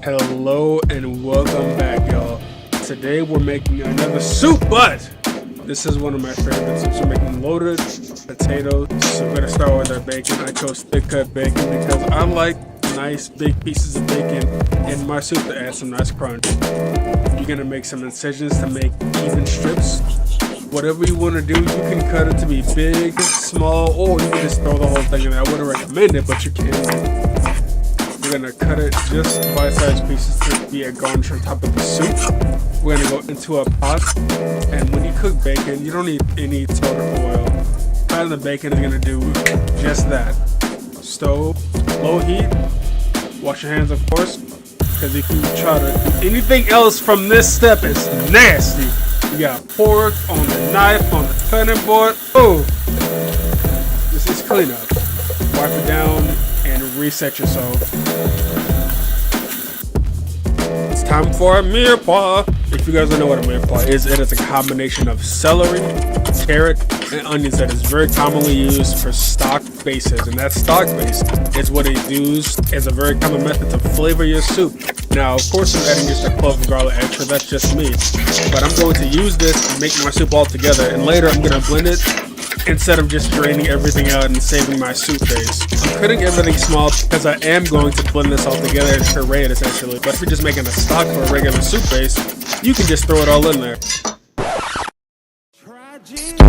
Hello and welcome back, y'all. Today we're making another soup, but this is one of my favorite soups. We're making loaded potatoes. So we're gonna start with our bacon. I chose thick cut bacon because I like nice big pieces of bacon in my soup to add some nice crunch. You're gonna make some incisions to make even strips. Whatever you want to do, you can cut it to be big, small, or you can just throw the whole thing in there. I wouldn't recommend it, but you can. We're gonna cut it just bite-sized pieces to be a garnish on top of the soup. We're gonna go into a pot, and when you cook bacon, you don't need any total oil. Frying the bacon is gonna do just that. Stove, low heat. Wash your hands, of course, because if you try to do anything else from this step, it's nasty. You got pork on the knife, on the cutting board. Oh, this is cleanup. Wipe it down and reset yourself. It's time for a mirepoix. If you guys don't know what a mirepoix is, it is a combination of celery, carrot, and onions that is very commonly used for stock bases. And that stock base is what is used as a very common method to flavor your soup. Now, of course, I'm adding just a clove of garlic extra. That's just me. But I'm going to use this and make my soup all together. And later, I'm going to blend it instead of just draining everything out and saving my soup base. I'm cutting everything small because I am going to blend this all together and puree it essentially. But if you're just making a stock for a regular soup base, you can just throw it all in there.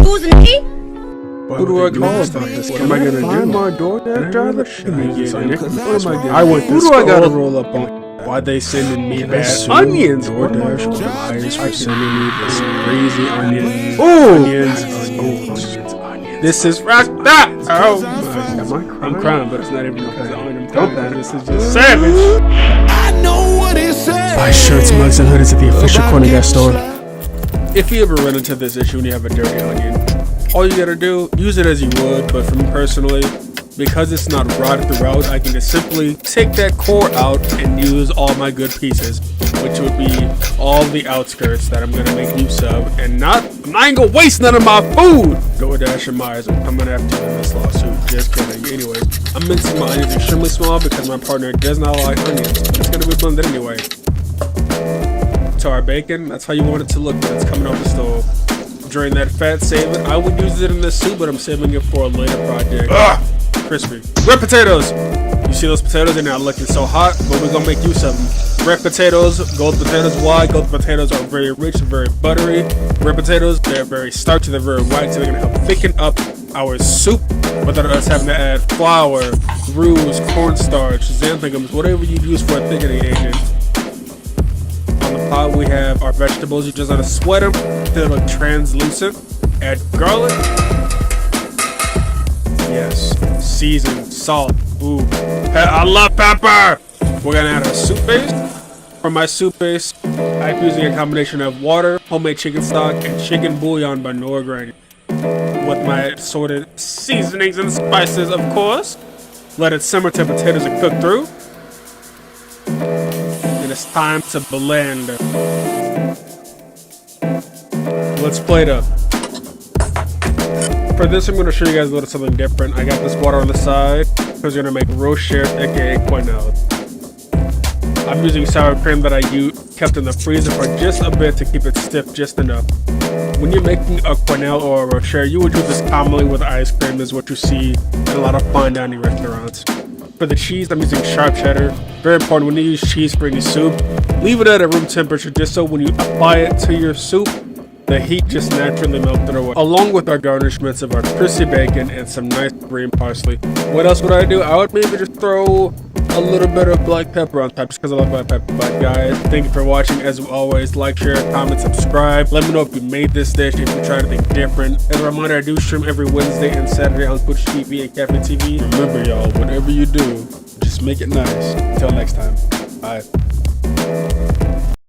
Who's me? Who do I call about this? What am I gonna do? My DoorDash driver? What am I gonna I want this. Who do I gotta roll up on? Why they sending me bad onions? DoorDash wires for sending me this crazy onion. Onions. This is Rasta. Oh, I'm crying, but it's not even because of onion. This is just savage. I know what it says. Buy shirts, mugs, and hoodies at the official Corny store. If you ever run into this issue and you have a dirty onion, all you gotta do, use it as you would, but for me personally, because it's not rotted throughout, I can just simply take that core out and use all my good pieces, which would be all the outskirts that I'm gonna make use of, and I ain't gonna waste none of my food! DoorDash and Myers, I'm coming after you in this lawsuit, just kidding. Anyways, I'm mincing my onions extremely small because my partner does not like onions. It's gonna be blended anyway. To our bacon, that's how you want it to look when it's coming off the stove. Drain that fat, save it. I would use it in this soup, but I'm saving it for a later project. Crispy. Red potatoes! You see those potatoes? They're not looking so hot, but we're gonna make use of them. Red potatoes, gold potatoes. Why? Gold potatoes are very rich, very buttery. Red potatoes, they're very starchy, they're very white, so they're gonna help thicken up our soup without us having to add flour, roux, cornstarch, xanthogums, whatever you use for a thickening agent. On we have our vegetables. You just gotta sweat them till they look translucent. Add garlic. Yes. Season, salt. Ooh. I love pepper. We're gonna add our soup base. For my soup base, I'm using a combination of water, homemade chicken stock, and chicken bouillon by Noah Granny. With my assorted seasonings and spices, of course. Let it simmer till potatoes are cooked through. It's time to blend. Let's plate up. For this, I'm going to show you guys a little something different. I got this water on the side because we're going to make rocher, aka quenelle. I'm using sour cream that I kept in the freezer for just a bit to keep it stiff just enough. When you're making a quenelle or a rocher, you would use this commonly with ice cream, is what you see in a lot of fine dining restaurants. For the cheese, I'm using sharp cheddar. Very important when you use cheese for any soup, leave it at a room temperature just so when you apply it to your soup, the heat just naturally melts it away. Along with our garnishments of our crispy bacon and some nice green parsley. What else would I do? I would maybe just throw a little bit of black pepper on top just because I love black pepper. But guys, thank you for watching. As always, like, share, comment, subscribe. Let me know if you made this dish, if you tried anything different. As a reminder, I do stream every Wednesday and Saturday on Twitch TV and Cafe TV. Remember, y'all, whatever you do, just make it nice. Until next time, bye.